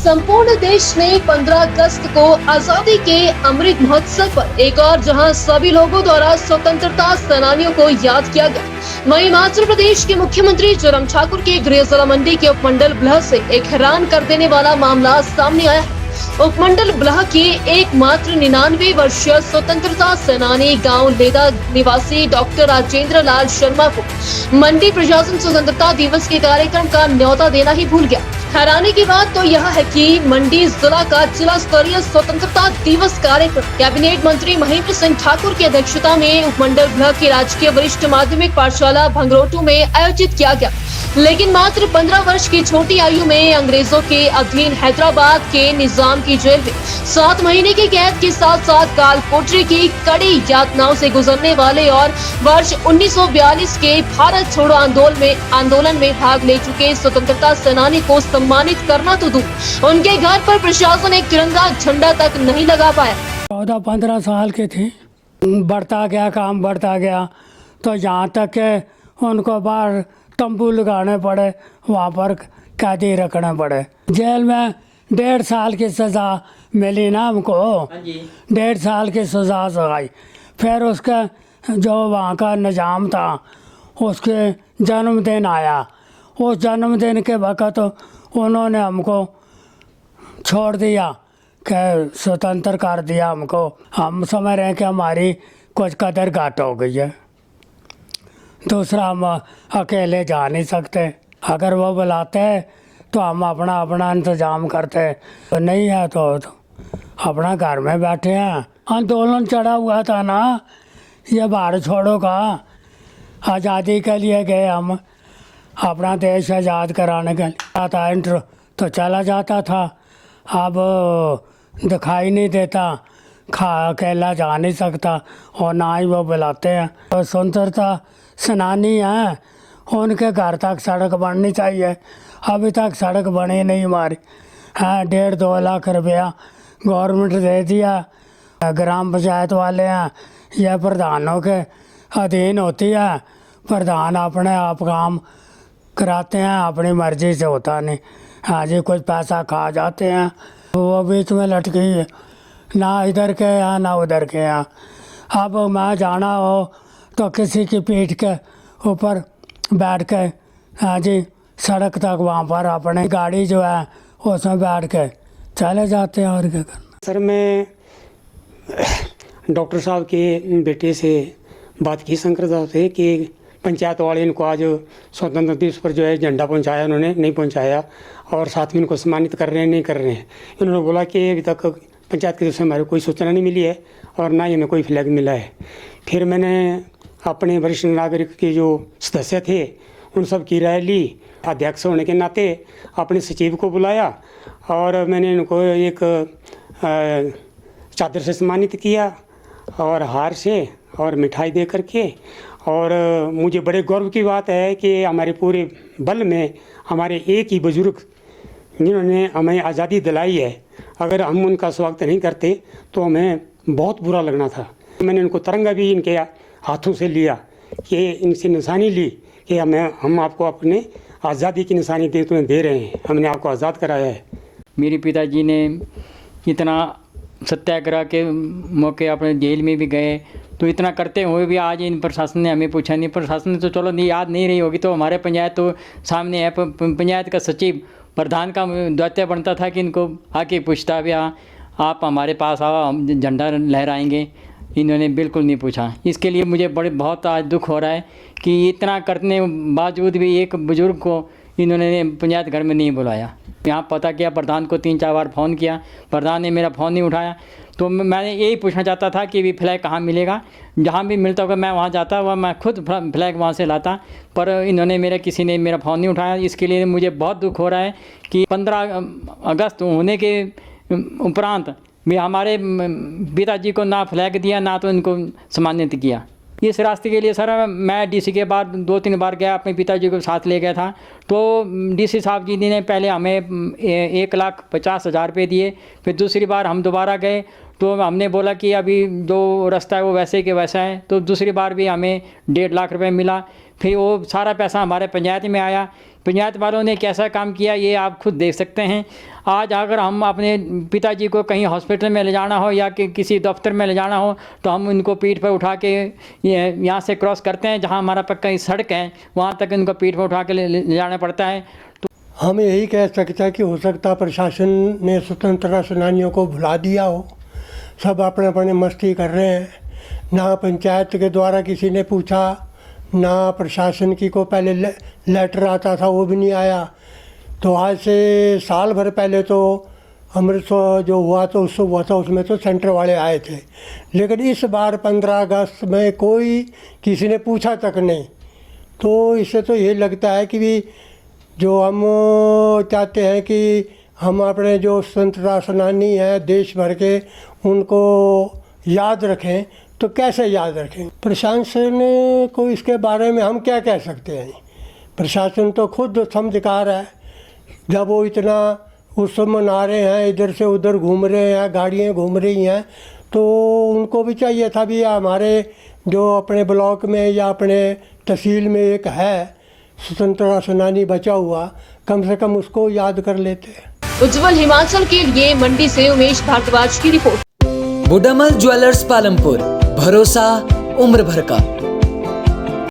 संपूर्ण देश में 15 अगस्त को आजादी के अमृत महोत्सव पर एक और जहां सभी लोगों द्वारा स्वतंत्रता सेनानियों को याद किया गया, वहीं हिमाचल प्रदेश के मुख्यमंत्री जयराम ठाकुर के गृह जिला मंडी के उपमंडल ब्लह से एक हैरान कर देने वाला मामला सामने आया है। उपमंडल ब्लह के एकमात्र 99 वर्षीय स्वतंत्रता सेनानी गांव लेदा निवासी डॉक्टर राजेंद्र लाल शर्मा को मंडी प्रशासन स्वतंत्रता दिवस के कार्यक्रम का न्योता देना ही भूल गया। हैरानी की बात तो यह है कि मंडी जिला का जिला स्तरीय स्वतंत्रता दिवस कार्यक्रम कैबिनेट मंत्री महेंद्र सिंह ठाकुर की अध्यक्षता में उपमंडल ब्लह की राजकीय वरिष्ठ माध्यमिक पाठशाला भंगरोटू में आयोजित किया गया, लेकिन मात्र 15 वर्ष की छोटी आयु में अंग्रेजों के अधीन हैदराबाद के निजाम की जेल में 7 महीने की कैद के साथ साथ काल कोठरी की कड़ी यातनाओं से गुजरने वाले और वर्ष 1942 के भारत छोड़ो आंदोलन में भाग ले चुके स्वतंत्रता सेनानी को सम्मानित करना तो दूर, उनके घर पर प्रशासन एक तिरंगा झंडा तक नहीं लगा पाया। 14-15 साल के थे, बढ़ता गया काम बढ़ता गया तो यहाँ तक के उनको बाहर तंबू लगाने पड़े, वहाँ पर कैदी रखने पड़े। जेल में 1.5 साल की सज़ा मिली ना हमको, 1.5 साल की सज़ा सुनाई। फिर उसका जो वहाँ का निज़ाम था उसके जन्मदिन आया, उस जन्मदिन के वक़्त उन्होंने हमको छोड़ दिया कि स्वतंत्र कर दिया हमको। हम समझ रहे हैं कि हमारी कुछ कदर घाट हो गई है। दूसरा, हम अकेले जा नहीं सकते, अगर वो बुलाते तो हम अपना अपना इंतज़ाम करते, तो नहीं है तो अपना घर में बैठे हैं। आंदोलन चढ़ा हुआ था ना ये भारत छोड़ो का, आज़ादी के लिए गए हम, अपना देश आज़ाद कराने के लिए आता इंटर तो चला जाता था, अब दिखाई नहीं देता, अकेला जा नहीं सकता और ना ही वो बुलाते हैं। तो स्वतंत्रता सेनानी हैं, उनके घर तक सड़क बननी चाहिए, अभी तक सड़क बनी नहीं हमारी। हाँ, 1.5-2 लाख रुपया गवर्नमेंट दे दिया, ग्राम पंचायत वाले हैं, यह प्रधानों के अधीन होती है, प्रधान अपने आप काम कराते हैं, अपनी मर्जी से होता नहीं। हाँ जी, कुछ पैसा खा जाते हैं, वो बीच में लटकी है, ना इधर के यहाँ ना उधर के यहाँ। अब मैं जाना हो तो किसी की पीठ के ऊपर बैठ के, हाँ जी, सड़क तक वहाँ पर अपने गाड़ी जो है उसमें बैठ के चले जाते हैं। और क्या करना। सर, मैं डॉक्टर साहब के बेटे से बात की शंकर साहब से कि पंचायत वाले इनको आज स्वतंत्रता दिवस पर जो है झंडा पहुंचाया, उन्होंने नहीं पहुंचाया और साथ में इनको सम्मानित कर रहे हैं नहीं कर रहे हैं। इन्होंने बोला कि अभी तक पंचायत की तरफ से हमारे कोई सूचना नहीं मिली है और ना ही हमें कोई फ्लैग मिला है। फिर मैंने अपने वरिष्ठ नागरिक के जो सदस्य थे उन सब की राय ली, अध्यक्ष होने के नाते अपने सचिव को बुलाया और मैंने इनको एक चादर से सम्मानित किया और हार से और मिठाई दे करके। और मुझे बड़े गौरव की बात है कि हमारे पूरे बल में हमारे एक ही बुजुर्ग जिन्होंने हमें आज़ादी दिलाई है, अगर हम उनका स्वागत नहीं करते तो हमें बहुत बुरा लगना था। मैंने उनको तिरंगा भी इनके हाथों से लिया, कि इनसे निशानी ली कि हम आपको अपने आज़ादी की निशानी दे रहे हैं, हमने आपको आज़ाद कराया है। मेरे पिताजी ने इतना सत्याग्रह के मौके अपने जेल में भी गए, तो इतना करते हुए भी आज इन प्रशासन ने हमें पूछा नहीं। प्रशासन ने तो चलो नहीं, याद नहीं रही होगी, तो हमारे पंचायत तो सामने है, पंचायत का सचिव प्रधान का दायित्व बनता था कि इनको आके पूछता भी, हाँ आप हमारे पास आओ, हम झंडा लहराएंगे। इन्होंने बिल्कुल नहीं पूछा। इसके लिए मुझे बहुत आज दुख हो रहा है कि इतना करने बावजूद भी एक बुज़ुर्ग को इन्होंने पंचायत घर में नहीं बुलाया। यहाँ पता किया, प्रधान को 3-4 बार फ़ोन किया, प्रधान ने मेरा फ़ोन नहीं उठाया। तो मैं यही पूछना चाहता था कि भी फ्लैग कहाँ मिलेगा, जहाँ भी मिलता होगा मैं वहाँ जाता, वह मैं खुद फ्लैग वहाँ से लाता, पर किसी ने मेरा फ़ोन नहीं उठाया। इसके लिए मुझे बहुत दुख हो रहा है कि 15 अगस्त होने के उपरांत भी हमारे पिताजी को ना फ्लैग दिया, ना तो इनको सम्मानित किया। इस रास्ते के लिए सर मैं डीसी के बाद 2-3 बार गया, अपने पिताजी को साथ ले गया था। तो डीसी साहब जी ने पहले हमें 1,50,000 रुपये दिए। फिर दूसरी बार हम दोबारा गए तो हमने बोला कि अभी जो रास्ता है वो वैसे के वैसा है। तो दूसरी बार भी हमें 1.5 लाख रुपये मिला। फिर वो सारा पैसा हमारे पंचायत में आया। पंचायत वालों ने कैसा काम किया ये आप खुद देख सकते हैं। आज अगर हम अपने पिताजी को कहीं हॉस्पिटल में ले जाना हो या किसी दफ्तर में ले जाना हो तो हम उनको पीठ पर उठा के यहाँ से क्रॉस करते हैं, जहाँ हमारा पक्का सड़क है वहाँ तक उनको पीठ पर उठा के ले जाना पड़ता है। तो हम यही कह सकते हैं कि हो सकता प्रशासन ने स्वतंत्रता सेनानियों को भुला दिया हो, सब अपने अपने मस्ती कर रहे हैं। ना पंचायत के द्वारा किसी ने पूछा, ना प्रशासन की को पहले लेटर आता था वो भी नहीं आया। तो आज से साल भर पहले तो अमृतसर जो हुआ तो उससे हुआ था, उसमें तो सेंटर वाले आए थे, लेकिन इस बार 15 अगस्त में कोई किसी ने पूछा तक नहीं। तो इससे तो ये लगता है कि भी जो हम चाहते हैं कि हम अपने जो स्वतंत्रता सेनानी हैं देश भर के उनको याद रखें, तो कैसे याद रखें? प्रशासन को इसके बारे में हम क्या कह सकते हैं? प्रशासन तो खुद समझदार है। जब वो इतना उत्सव मना रहे हैं, इधर से उधर घूम रहे हैं, गाड़ियाँ घूम रही हैं, तो उनको भी चाहिए था भी हमारे जो अपने ब्लॉक में या अपने तहसील में एक है स्वतंत्रता सेनानी बचा हुआ, कम से कम उसको याद कर लेते हैं। उज्जवल हिमाचल के लिए मंडी से उमेश भारद्वाज की रिपोर्ट। बुडामल ज्वेलर्स पालमपुर, भरोसा उम्र भर का।